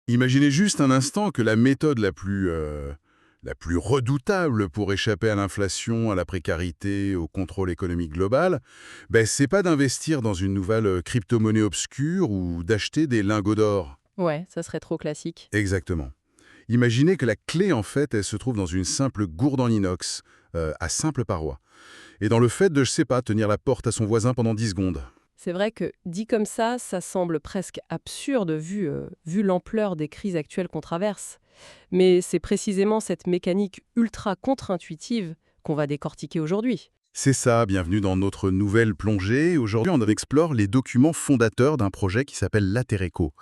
Imaginez juste un instant que la méthode la plus redoutable pour échapper à l'inflation, à la précarité, au contrôle économique global, c'est pas d'investir dans une nouvelle crypto-monnaie obscure ou d'acheter des lingots d'or. Ouais, ça serait trop classique. Exactement. Imaginez que la clé, en fait, elle se trouve dans une simple gourde en inox, à simple paroi. Et dans le fait de, je sais pas, tenir la porte à son voisin pendant 10 secondes. C'est vrai que dit comme ça semble presque absurde vu l'ampleur des crises actuelles qu'on traverse. Mais c'est précisément cette mécanique ultra contre-intuitive qu'on va décortiquer aujourd'hui. C'est ça, bienvenue dans notre nouvelle plongée. Aujourd'hui, on explore les documents fondateurs d'un projet qui s'appelle l'Atereco.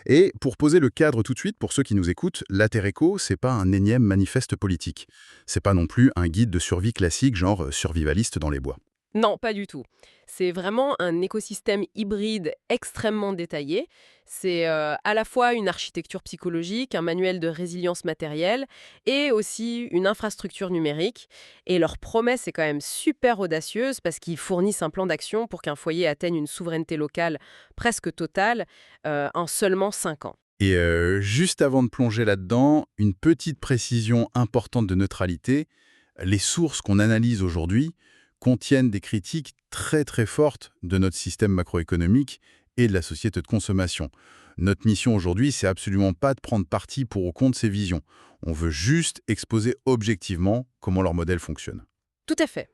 Et pour poser le cadre tout de suite, pour ceux qui nous écoutent, l'Atereco, c'est pas un énième manifeste politique. C'est pas non plus un guide de survie classique, genre survivaliste dans les bois. Non, pas du tout. C'est vraiment un écosystème hybride extrêmement détaillé. C'est à la fois une architecture psychologique, un manuel de résilience matérielle et aussi une infrastructure numérique. Et leur promesse est quand même super audacieuse parce qu'ils fournissent un plan d'action pour qu'un foyer atteigne une souveraineté locale presque totale en seulement 5 ans. Et juste avant de plonger là-dedans, une petite précision importante de neutralité. Les sources qu'on analyse aujourd'hui contiennent des critiques très très fortes de notre système macroéconomique et de la société de consommation. Notre mission aujourd'hui, c'est absolument pas de prendre parti pour ou contre ces visions. On veut juste exposer objectivement comment leur modèle fonctionne. Tout à fait.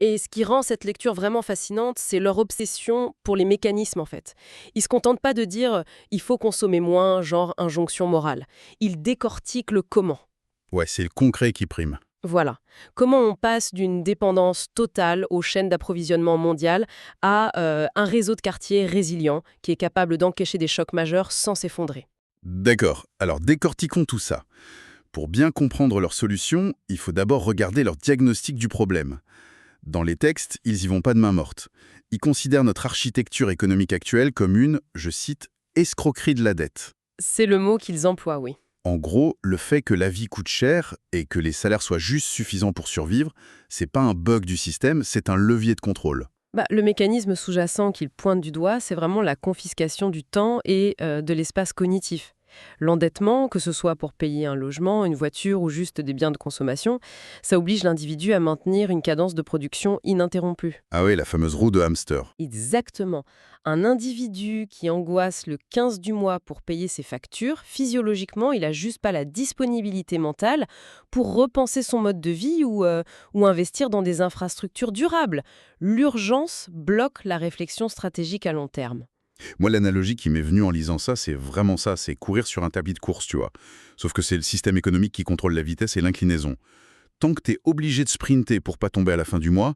Et ce qui rend cette lecture vraiment fascinante, c'est leur obsession pour les mécanismes en fait. Ils se contentent pas de dire il faut consommer moins, genre injonction morale. Ils décortiquent le comment. Ouais, c'est le concret qui prime. Voilà. Comment on passe d'une dépendance totale aux chaînes d'approvisionnement mondiales à un réseau de quartiers résilient qui est capable d'encaisser des chocs majeurs sans s'effondrer. D'accord, alors décortiquons tout ça. Pour bien comprendre leur solution, il faut d'abord regarder leur diagnostic du problème. Dans les textes, ils y vont pas de main morte. Ils considèrent notre architecture économique actuelle comme une, je cite, escroquerie de la dette. C'est le mot qu'ils emploient, oui. En gros, le fait que la vie coûte cher et que les salaires soient juste suffisants pour survivre, c'est pas un bug du système, c'est un levier de contrôle. Le mécanisme sous-jacent qu'ils pointent du doigt, c'est vraiment la confiscation du temps et de l'espace cognitif. L'endettement, que ce soit pour payer un logement, une voiture ou juste des biens de consommation, ça oblige l'individu à maintenir une cadence de production ininterrompue. Ah oui, la fameuse roue de hamster. Exactement. Un individu qui angoisse le 15 du mois pour payer ses factures, physiologiquement, il n'a juste pas la disponibilité mentale pour repenser son mode de vie ou investir dans des infrastructures durables. L'urgence bloque la réflexion stratégique à long terme. Moi, l'analogie qui m'est venue en lisant ça, c'est vraiment ça, c'est courir sur un tapis de course, tu vois. Sauf que c'est le système économique qui contrôle la vitesse et l'inclinaison. Tant que t'es obligé de sprinter pour pas tomber à la fin du mois,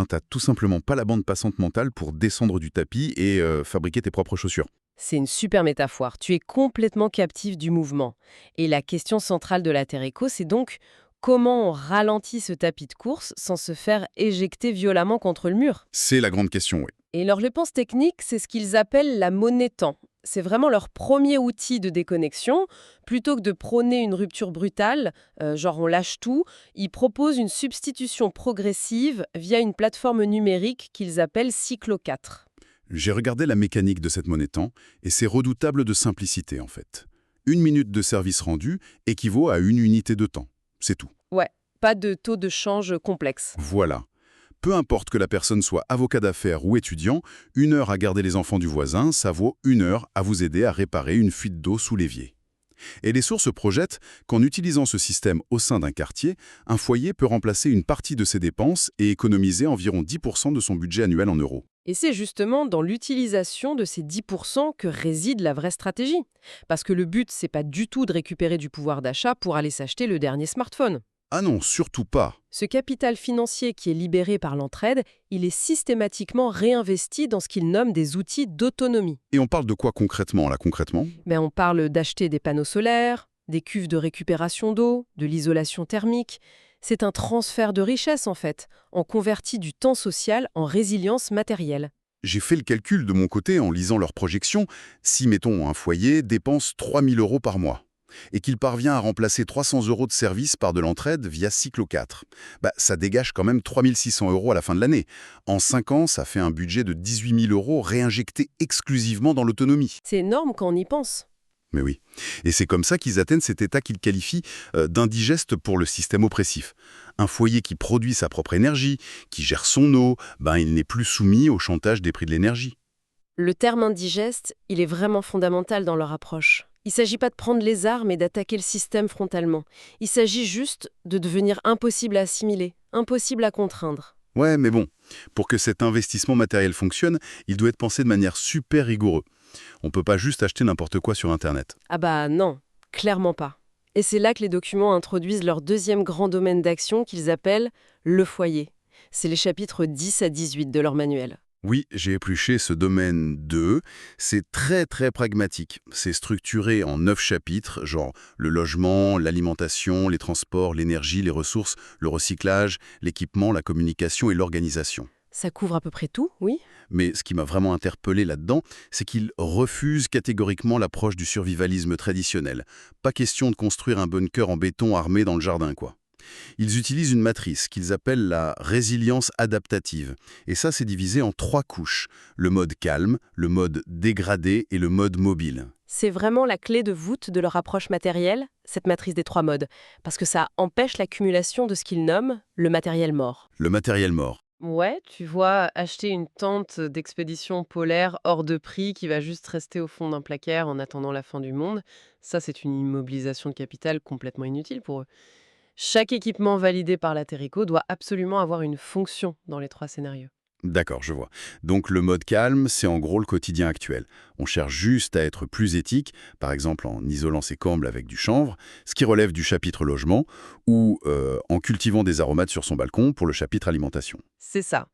t'as tout simplement pas la bande passante mentale pour descendre du tapis et fabriquer tes propres chaussures. C'est une super métaphore. Tu es complètement captif du mouvement. Et la question centrale de la Terre Éco, c'est donc comment on ralentit ce tapis de course sans se faire éjecter violemment contre le mur. C'est la grande question, oui. Et leur réponse technique, c'est ce qu'ils appellent la monnaie temps. C'est vraiment leur premier outil de déconnexion. Plutôt que de prôner une rupture brutale, genre on lâche tout, ils proposent une substitution progressive via une plateforme numérique qu'ils appellent Cyclo 4. J'ai regardé la mécanique de cette monnaie temps, et c'est redoutable de simplicité, en fait. 1 minute de service rendu équivaut à 1 unité de temps. C'est tout. Ouais, pas de taux de change complexe. Voilà. Peu importe que la personne soit avocat d'affaires ou étudiant, 1 heure à garder les enfants du voisin, ça vaut 1 heure à vous aider à réparer une fuite d'eau sous l'évier. Et les sources projettent qu'en utilisant ce système au sein d'un quartier, un foyer peut remplacer une partie de ses dépenses et économiser environ 10% de son budget annuel en euros. Et c'est justement dans l'utilisation de ces 10% que réside la vraie stratégie. Parce que le but, c'est pas du tout de récupérer du pouvoir d'achat pour aller s'acheter le dernier smartphone. Ah non, surtout pas. Ce capital financier qui est libéré par l'entraide, il est systématiquement réinvesti dans ce qu'ils nomment des outils d'autonomie. Et on parle de quoi concrètement, là, concrètement? On parle d'acheter des panneaux solaires, des cuves de récupération d'eau, de l'isolation thermique. C'est un transfert de richesse en fait. On convertit du temps social en résilience matérielle. J'ai fait le calcul de mon côté en lisant leurs projections. Si, mettons, un foyer dépense 3 000 € par mois et qu'il parvient à remplacer 300 € de service par de l'entraide via Cyclo 4, ça dégage quand même 3 600 € à la fin de l'année. En 5 ans, ça fait un budget de 18 000 € réinjecté exclusivement dans l'autonomie. C'est énorme quand on y pense. Mais oui. Et c'est comme ça qu'ils atteignent cet état qu'ils qualifient d'indigeste pour le système oppressif. Un foyer qui produit sa propre énergie, qui gère son eau, il n'est plus soumis au chantage des prix de l'énergie. Le terme indigeste, il est vraiment fondamental dans leur approche. Il ne s'agit pas de prendre les armes et d'attaquer le système frontalement. Il s'agit juste de devenir impossible à assimiler, impossible à contraindre. Ouais, mais bon, pour que cet investissement matériel fonctionne, il doit être pensé de manière super rigoureux. On ne peut pas juste acheter n'importe quoi sur Internet. Ah bah non, clairement pas. Et c'est là que les documents introduisent leur deuxième grand domaine d'action qu'ils appellent le foyer. C'est les chapitres 10 à 18 de leur manuel. Oui, j'ai épluché ce domaine 2. C'est très très pragmatique. C'est structuré en 9 chapitres, genre le logement, l'alimentation, les transports, l'énergie, les ressources, le recyclage, l'équipement, la communication et l'organisation. Ça couvre à peu près tout, oui? Mais ce qui m'a vraiment interpellé là-dedans, c'est qu'il refuse catégoriquement l'approche du survivalisme traditionnel. Pas question de construire un bunker en béton armé dans le jardin, quoi. Ils utilisent une matrice qu'ils appellent la résilience adaptative. Et ça, c'est divisé en 3 couches. Le mode calme, le mode dégradé et le mode mobile. C'est vraiment la clé de voûte de leur approche matérielle, cette matrice des 3 modes, parce que ça empêche l'accumulation de ce qu'ils nomment le matériel mort. Le matériel mort. Ouais, tu vois, acheter une tente d'expédition polaire hors de prix qui va juste rester au fond d'un placard en attendant la fin du monde, ça c'est une immobilisation de capital complètement inutile pour eux. Chaque équipement validé par la Terrico doit absolument avoir une fonction dans les 3 scénarios. D'accord, je vois. Donc le mode calme, c'est en gros le quotidien actuel. On cherche juste à être plus éthique, par exemple en isolant ses combles avec du chanvre, ce qui relève du chapitre logement, ou en cultivant des aromates sur son balcon pour le chapitre alimentation. C'est ça.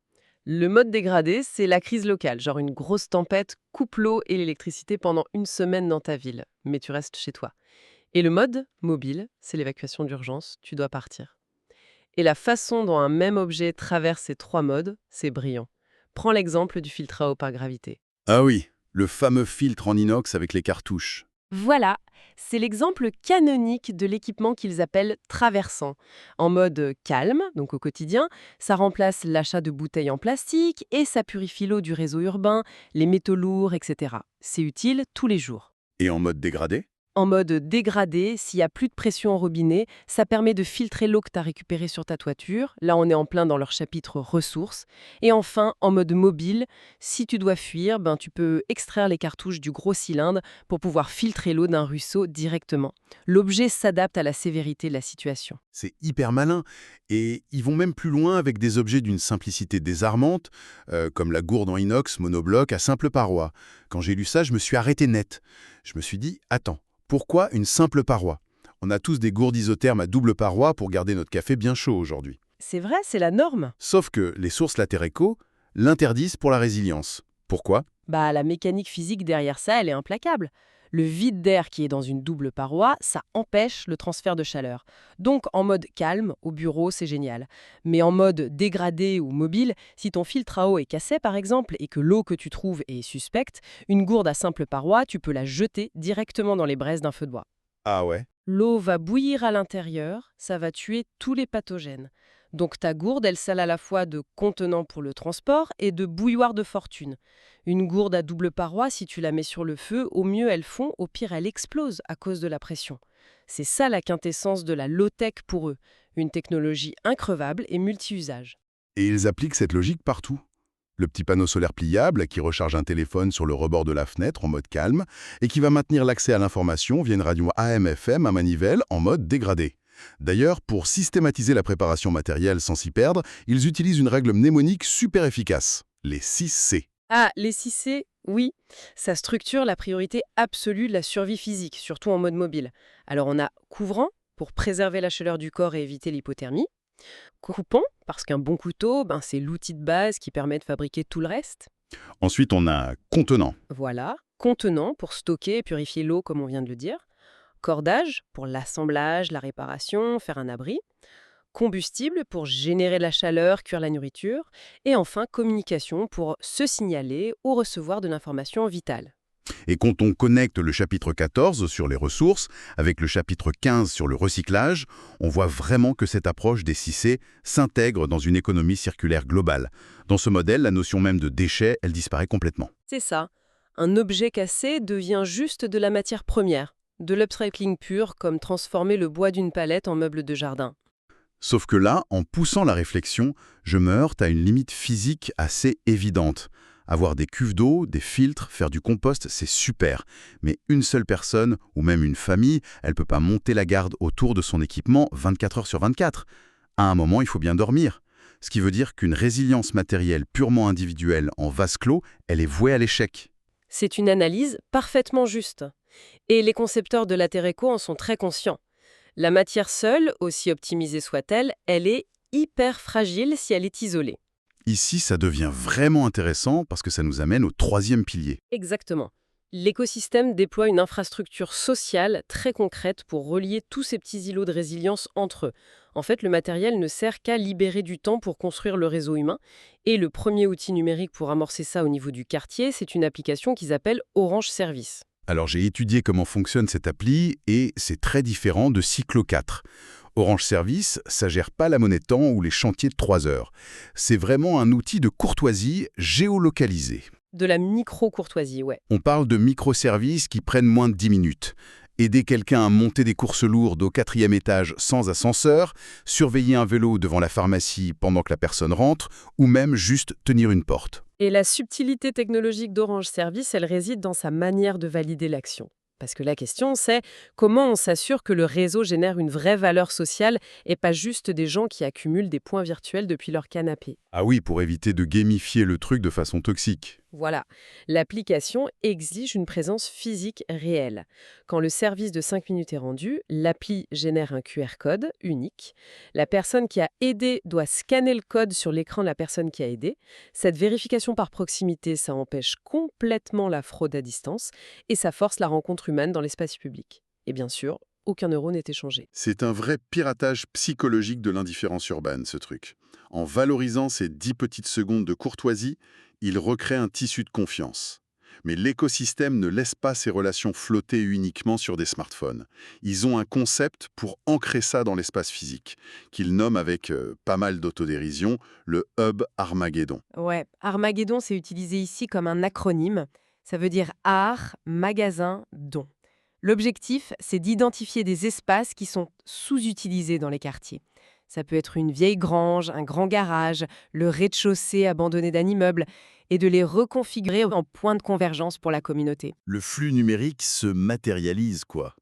Le mode dégradé, c'est la crise locale, genre une grosse tempête coupe l'eau et l'électricité pendant une semaine dans ta ville, mais tu restes chez toi. Et le mode mobile, c'est l'évacuation d'urgence, tu dois partir. Et la façon dont un même objet traverse ces 3 modes, c'est brillant. Prends l'exemple du filtre à eau par gravité. Ah oui, le fameux filtre en inox avec les cartouches. Voilà, c'est l'exemple canonique de l'équipement qu'ils appellent traversant. En mode calme, donc au quotidien, ça remplace l'achat de bouteilles en plastique et ça purifie l'eau du réseau urbain, les métaux lourds, etc. C'est utile tous les jours. Et en mode dégradé? En mode dégradé, s'il n'y a plus de pression au robinet, ça permet de filtrer l'eau que tu as récupérée sur ta toiture. Là, on est en plein dans leur chapitre ressources. Et enfin, en mode mobile, si tu dois fuir, tu peux extraire les cartouches du gros cylindre pour pouvoir filtrer l'eau d'un ruisseau directement. L'objet s'adapte à la sévérité de la situation. C'est hyper malin. Et ils vont même plus loin avec des objets d'une simplicité désarmante, comme la gourde en inox monobloc à simple paroi. Quand j'ai lu ça, je me suis arrêté net. Je me suis dit, attends. Pourquoi une simple paroi? On a tous des gourdes isothermes à double paroi pour garder notre café bien chaud aujourd'hui. C'est vrai, c'est la norme. Sauf que les sources Latereco l'interdisent pour la résilience. Pourquoi? La mécanique physique derrière ça, elle est implacable. Le vide d'air qui est dans une double paroi, ça empêche le transfert de chaleur. Donc en mode calme, au bureau, c'est génial. Mais en mode dégradé ou mobile, si ton filtre à eau est cassé par exemple et que l'eau que tu trouves est suspecte, une gourde à simple paroi, tu peux la jeter directement dans les braises d'un feu de bois. Ah ouais? L'eau va bouillir à l'intérieur, ça va tuer tous les pathogènes. Donc ta gourde, elle sert à la fois de contenant pour le transport et de bouilloire de fortune. Une gourde à double paroi, si tu la mets sur le feu, au mieux elle fond, au pire elle explose à cause de la pression. C'est ça la quintessence de la low-tech pour eux, une technologie increvable et multi-usage. Et ils appliquent cette logique partout. Le petit panneau solaire pliable qui recharge un téléphone sur le rebord de la fenêtre en mode calme et qui va maintenir l'accès à l'information via une radio AM/FM à manivelle en mode dégradé. D'ailleurs, pour systématiser la préparation matérielle sans s'y perdre, ils utilisent une règle mnémonique super efficace, les 6 C. Ah, les 6C, oui, ça structure la priorité absolue de la survie physique, surtout en mode mobile. Alors on a couvrant, pour préserver la chaleur du corps et éviter l'hypothermie. Coupant, parce qu'un bon couteau, c'est l'outil de base qui permet de fabriquer tout le reste. Ensuite, on a contenant. Voilà. Contenant, pour stocker et purifier l'eau, comme on vient de le dire. Cordage, pour l'assemblage, la réparation, faire un abri. Combustible, pour générer de la chaleur, cuire la nourriture. Et enfin, communication, pour se signaler ou recevoir de l'information vitale. Et quand on connecte le chapitre 14 sur les ressources avec le chapitre 15 sur le recyclage, on voit vraiment que cette approche des 6C s'intègre dans une économie circulaire globale. Dans ce modèle, la notion même de déchet, elle disparaît complètement. C'est ça. Un objet cassé devient juste de la matière première. De l'upcycling pur, comme transformer le bois d'une palette en meuble de jardin. Sauf que là, en poussant la réflexion, je me heurte à une limite physique assez évidente. Avoir des cuves d'eau, des filtres, faire du compost, c'est super. Mais une seule personne, ou même une famille, elle peut pas monter la garde autour de son équipement 24 heures sur 24. À un moment, il faut bien dormir. Ce qui veut dire qu'une résilience matérielle purement individuelle en vase clos, elle est vouée à l'échec. C'est une analyse parfaitement juste. Et les concepteurs de la Terre Éco en sont très conscients. La matière seule, aussi optimisée soit-elle, elle est hyper fragile si elle est isolée. Ici, ça devient vraiment intéressant parce que ça nous amène au troisième pilier. Exactement. L'écosystème déploie une infrastructure sociale très concrète pour relier tous ces petits îlots de résilience entre eux. En fait, le matériel ne sert qu'à libérer du temps pour construire le réseau humain. Et le premier outil numérique pour amorcer ça au niveau du quartier, c'est une application qu'ils appellent Orange Service. Alors j'ai étudié comment fonctionne cette appli et c'est très différent de Cyclo 4. Orange Service, ça gère pas la monnaie temps ou les chantiers de 3 heures. C'est vraiment un outil de courtoisie géolocalisé. De la micro-courtoisie, ouais. On parle de microservices qui prennent moins de 10 minutes. Aider quelqu'un à monter des courses lourdes au 4e étage sans ascenseur, surveiller un vélo devant la pharmacie pendant que la personne rentre, ou même juste tenir une porte. Et la subtilité technologique d'Orange Service, elle réside dans sa manière de valider l'action. Parce que la question, c'est comment on s'assure que le réseau génère une vraie valeur sociale et pas juste des gens qui accumulent des points virtuels depuis leur canapé. Ah oui, pour éviter de gamifier le truc de façon toxique. Voilà, l'application exige une présence physique réelle. Quand le service de 5 minutes est rendu, l'appli génère un QR code unique. La personne qui a aidé doit scanner le code sur l'écran de la personne qui a aidé. Cette vérification par proximité, ça empêche complètement la fraude à distance et ça force la rencontre humaine dans l'espace public. Et bien sûr, aucun euro n'est échangé. C'est un vrai piratage psychologique de l'indifférence urbaine, ce truc. En valorisant ces 10 petites secondes de courtoisie, il recrée un tissu de confiance. Mais l'écosystème ne laisse pas ces relations flotter uniquement sur des smartphones. Ils ont un concept pour ancrer ça dans l'espace physique, qu'ils nomment avec pas mal d'autodérision le Hub Armageddon. Ouais, Armageddon, c'est utilisé ici comme un acronyme. Ça veut dire art, magasin, don. L'objectif, c'est d'identifier des espaces qui sont sous-utilisés dans les quartiers. Ça peut être une vieille grange, un grand garage, le rez-de-chaussée abandonné d'un immeuble, et de les reconfigurer en point de convergence pour la communauté. Le flux numérique se matérialise, quoi.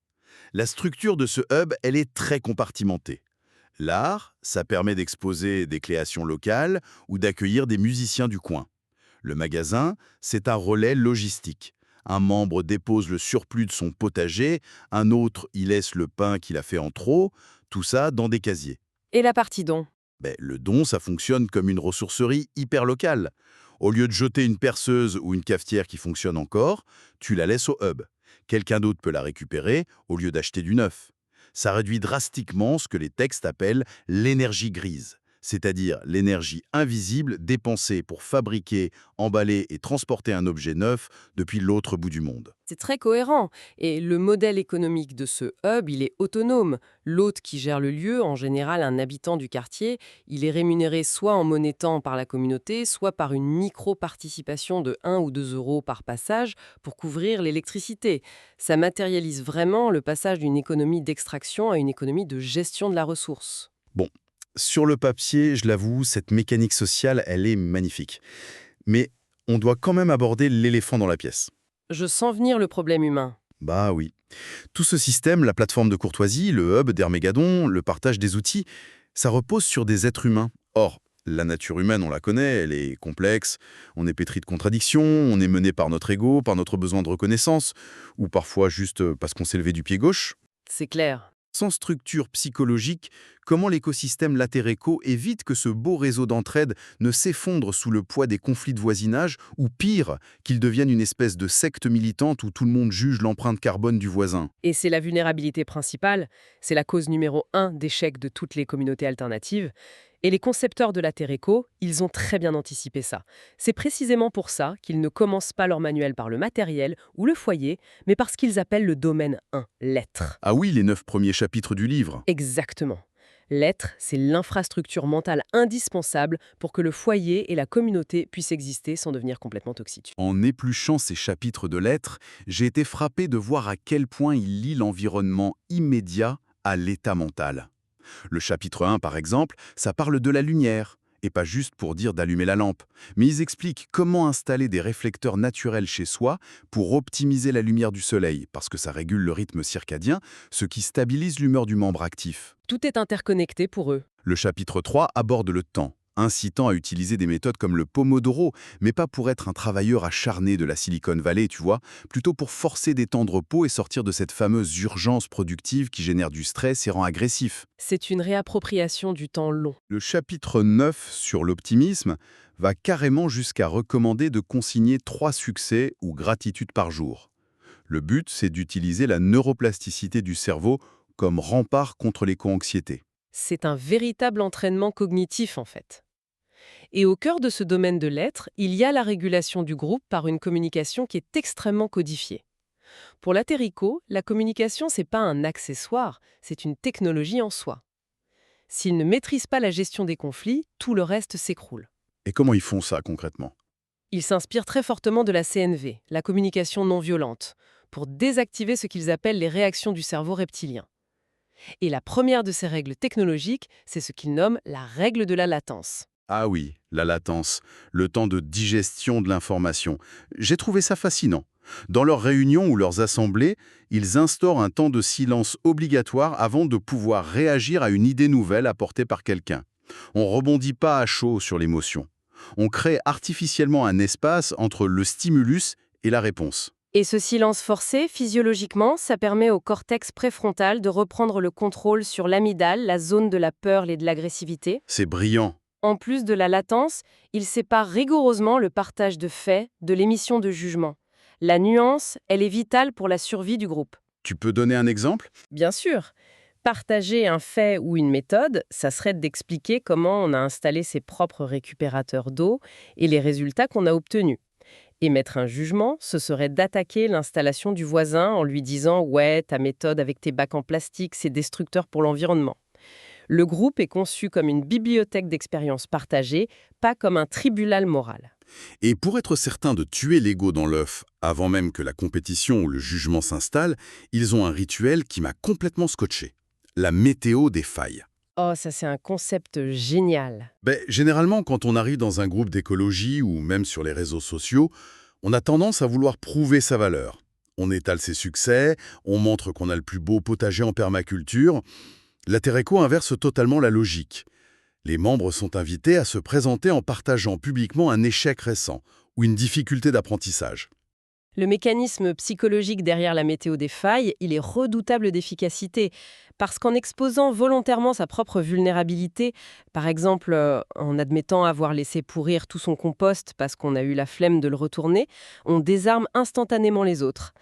La structure de ce hub, elle est très compartimentée. L'art, ça permet d'exposer des créations locales ou d'accueillir des musiciens du coin. Le magasin, c'est un relais logistique. Un membre dépose le surplus de son potager, un autre y laisse le pain qu'il a fait en trop, tout ça dans des casiers. Et la partie don? Le don, ça fonctionne comme une ressourcerie hyper locale. Au lieu de jeter une perceuse ou une cafetière qui fonctionne encore, tu la laisses au hub. Quelqu'un d'autre peut la récupérer au lieu d'acheter du neuf. Ça réduit drastiquement ce que les textes appellent l'énergie grise, c'est-à-dire l'énergie invisible dépensée pour fabriquer, emballer et transporter un objet neuf depuis l'autre bout du monde. C'est très cohérent. Et le modèle économique de ce hub, il est autonome. L'hôte qui gère le lieu, en général un habitant du quartier, il est rémunéré soit en monnaie temps par la communauté, soit par une micro-participation de 1 ou 2 euros par passage pour couvrir l'électricité. Ça matérialise vraiment le passage d'une économie d'extraction à une économie de gestion de la ressource. Bon, sur le papier, je l'avoue, cette mécanique sociale, elle est magnifique. Mais on doit quand même aborder l'éléphant dans la pièce. Je sens venir le problème humain. Bah oui. Tout ce système, la plateforme de courtoisie, le hub d'Armageddon, le partage des outils, ça repose sur des êtres humains. Or, la nature humaine, on la connaît, elle est complexe, on est pétri de contradictions, on est mené par notre ego, par notre besoin de reconnaissance, ou parfois juste parce qu'on s'est levé du pied gauche. C'est clair. Sans structure psychologique, comment l'écosystème Latereco évite que ce beau réseau d'entraide ne s'effondre sous le poids des conflits de voisinage, ou pire, qu'il devienne une espèce de secte militante où tout le monde juge l'empreinte carbone du voisin? Et c'est la vulnérabilité principale, c'est la cause numéro 1 d'échec de toutes les communautés alternatives. Et les concepteurs de la Terre Éco, ils ont très bien anticipé ça. C'est précisément pour ça qu'ils ne commencent pas leur manuel par le matériel ou le foyer, mais par ce qu'ils appellent le domaine 1, l'être. Ah oui, les 9 premiers chapitres du livre. Exactement. L'être, c'est l'infrastructure mentale indispensable pour que le foyer et la communauté puissent exister sans devenir complètement toxiques. En épluchant ces chapitres de lettres, j'ai été frappé de voir à quel point il lie l'environnement immédiat à l'état mental. Le chapitre 1, par exemple, ça parle de la lumière, et pas juste pour dire d'allumer la lampe, mais ils expliquent comment installer des réflecteurs naturels chez soi pour optimiser la lumière du soleil, parce que ça régule le rythme circadien, ce qui stabilise l'humeur du membre actif. Tout est interconnecté pour eux. Le chapitre 3 aborde le temps, incitant à utiliser des méthodes comme le Pomodoro, mais pas pour être un travailleur acharné de la Silicon Valley, tu vois, plutôt pour forcer des temps de repos et sortir de cette fameuse urgence productive qui génère du stress et rend agressif. C'est une réappropriation du temps long. Le chapitre 9 sur l'optimisme va carrément jusqu'à recommander de consigner 3 succès ou gratitudes par jour. Le but, c'est d'utiliser la neuroplasticité du cerveau comme rempart contre l'éco-anxiété. C'est un véritable entraînement cognitif, en fait. Et au cœur de ce domaine de l'être, il y a la régulation du groupe par une communication qui est extrêmement codifiée. Pour l'Atérico, la communication, c'est pas un accessoire, c'est une technologie en soi. S'ils ne maîtrisent pas la gestion des conflits, tout le reste s'écroule. Et comment ils font ça concrètement? Ils s'inspirent très fortement de la CNV, la communication non violente, pour désactiver ce qu'ils appellent les réactions du cerveau reptilien. Et la première de ces règles technologiques, c'est ce qu'ils nomment la règle de la latence. Ah oui, la latence, le temps de digestion de l'information. J'ai trouvé ça fascinant. Dans leurs réunions ou leurs assemblées, ils instaurent un temps de silence obligatoire avant de pouvoir réagir à une idée nouvelle apportée par quelqu'un. On ne rebondit pas à chaud sur l'émotion. On crée artificiellement un espace entre le stimulus et la réponse. Et ce silence forcé, physiologiquement, ça permet au cortex préfrontal de reprendre le contrôle sur l'amygdale, la zone de la peur et de l'agressivité. C'est brillant. En plus de la latence, il sépare rigoureusement le partage de faits de l'émission de jugement. La nuance, elle est vitale pour la survie du groupe. Tu peux donner un exemple? Bien sûr, partager un fait ou une méthode, ça serait d'expliquer comment on a installé ses propres récupérateurs d'eau et les résultats qu'on a obtenus. Émettre un jugement, ce serait d'attaquer l'installation du voisin en lui disant « Ouais, ta méthode avec tes bacs en plastique, c'est destructeur pour l'environnement ». Le groupe est conçu comme une bibliothèque d'expériences partagées, pas comme un tribunal moral. Et pour être certain de tuer l'ego dans l'œuf, avant même que la compétition ou le jugement s'installe, ils ont un rituel qui m'a complètement scotché. La météo des failles. Oh, ça c'est un concept génial. Généralement, quand on arrive dans un groupe d'écologie ou même sur les réseaux sociaux, on a tendance à vouloir prouver sa valeur. On étale ses succès, on montre qu'on a le plus beau potager en permaculture. L'Atérico inverse totalement la logique. Les membres sont invités à se présenter en partageant publiquement un échec récent ou une difficulté d'apprentissage. Le mécanisme psychologique derrière la météo des failles, il est redoutable d'efficacité. Parce qu'en exposant volontairement sa propre vulnérabilité, par exemple en admettant avoir laissé pourrir tout son compost parce qu'on a eu la flemme de le retourner, on désarme instantanément les autres.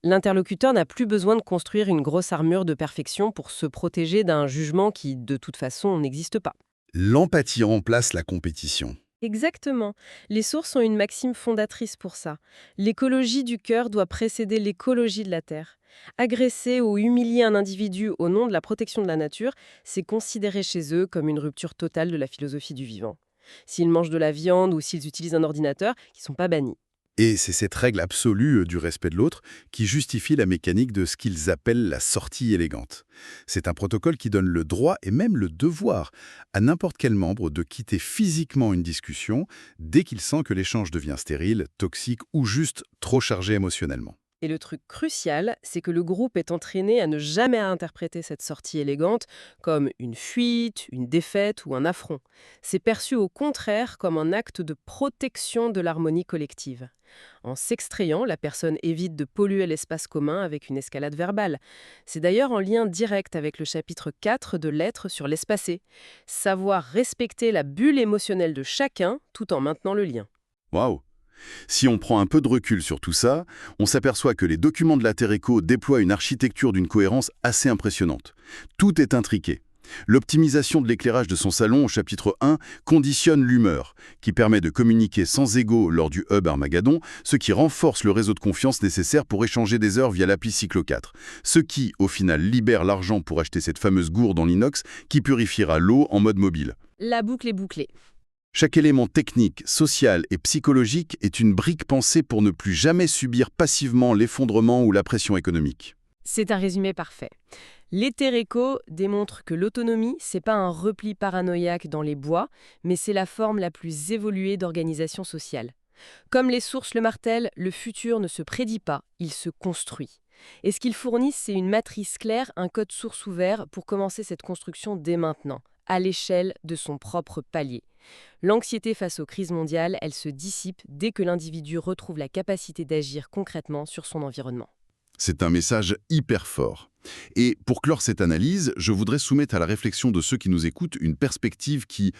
L'interlocuteur n'a plus besoin de construire une grosse armure de perfection pour se protéger d'un jugement qui, de toute façon, n'existe pas. L'empathie remplace la compétition. Exactement. Les sources ont une maxime fondatrice pour ça. L'écologie du cœur doit précéder l'écologie de la terre. Agresser ou humilier un individu au nom de la protection de la nature, c'est considéré chez eux comme une rupture totale de la philosophie du vivant. S'ils mangent de la viande ou s'ils utilisent un ordinateur, ils ne sont pas bannis. Et c'est cette règle absolue du respect de l'autre qui justifie la mécanique de ce qu'ils appellent la sortie élégante. C'est un protocole qui donne le droit et même le devoir à n'importe quel membre de quitter physiquement une discussion dès qu'il sent que l'échange devient stérile, toxique ou juste trop chargé émotionnellement. Et le truc crucial, c'est que le groupe est entraîné à ne jamais interpréter cette sortie élégante comme une fuite, une défaite ou un affront. C'est perçu au contraire comme un acte de protection de l'harmonie collective. En s'extrayant, la personne évite de polluer l'espace commun avec une escalade verbale. C'est d'ailleurs en lien direct avec le chapitre 4 de Lettres sur l'espacé. Savoir respecter la bulle émotionnelle de chacun tout en maintenant le lien. Waouh! Si on prend un peu de recul sur tout ça, on s'aperçoit que les documents de l'Atérico déploient une architecture d'une cohérence assez impressionnante. Tout est intriqué. L'optimisation de l'éclairage de son salon au chapitre 1 conditionne l'humeur, qui permet de communiquer sans ego lors du hub Armageddon, ce qui renforce le réseau de confiance nécessaire pour échanger des heures via l'appli Cyclo 4. Ce qui, au final, libère l'argent pour acheter cette fameuse gourde en inox qui purifiera l'eau en mode mobile. La boucle est bouclée. Chaque élément technique, social et psychologique est une brique pensée pour ne plus jamais subir passivement l'effondrement ou la pression économique. C'est un résumé parfait. Les Terreco démontrent que l'autonomie, c'est pas un repli paranoïaque dans les bois, mais c'est la forme la plus évoluée d'organisation sociale. Comme les sources le martèlent, le futur ne se prédit pas, il se construit. Et ce qu'ils fournissent, c'est une matrice claire, un code source ouvert pour commencer cette construction dès maintenant, à l'échelle de son propre palier. L'anxiété face aux crises mondiales, elle se dissipe dès que l'individu retrouve la capacité d'agir concrètement sur son environnement. C'est un message hyper fort. Et pour clore cette analyse, je voudrais soumettre à la réflexion de ceux qui nous écoutent une perspective qui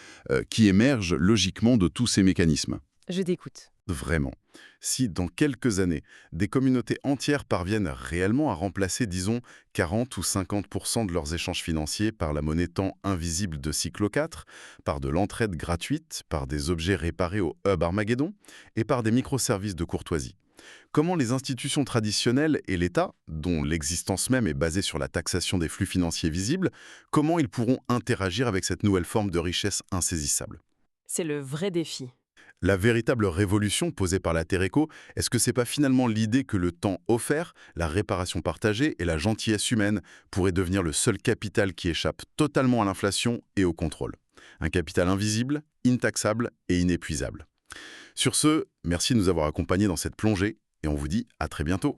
émerge logiquement de tous ces mécanismes. Je t'écoute. Vraiment. Si dans quelques années, des communautés entières parviennent réellement à remplacer, disons, 40 ou 50% de leurs échanges financiers par la monnaie temps invisible de Cyclo 4, par de l'entraide gratuite, par des objets réparés au hub Armageddon et par des microservices de courtoisie. Comment les institutions traditionnelles et l'État, dont l'existence même est basée sur la taxation des flux financiers visibles, comment ils pourront interagir avec cette nouvelle forme de richesse insaisissable? C'est le vrai défi. La véritable révolution posée par la Terreco, est-ce que c'est pas finalement l'idée que le temps offert, la réparation partagée et la gentillesse humaine pourraient devenir le seul capital qui échappe totalement à l'inflation et au contrôle? Un capital invisible, intaxable et inépuisable. Sur ce, merci de nous avoir accompagnés dans cette plongée et on vous dit à très bientôt.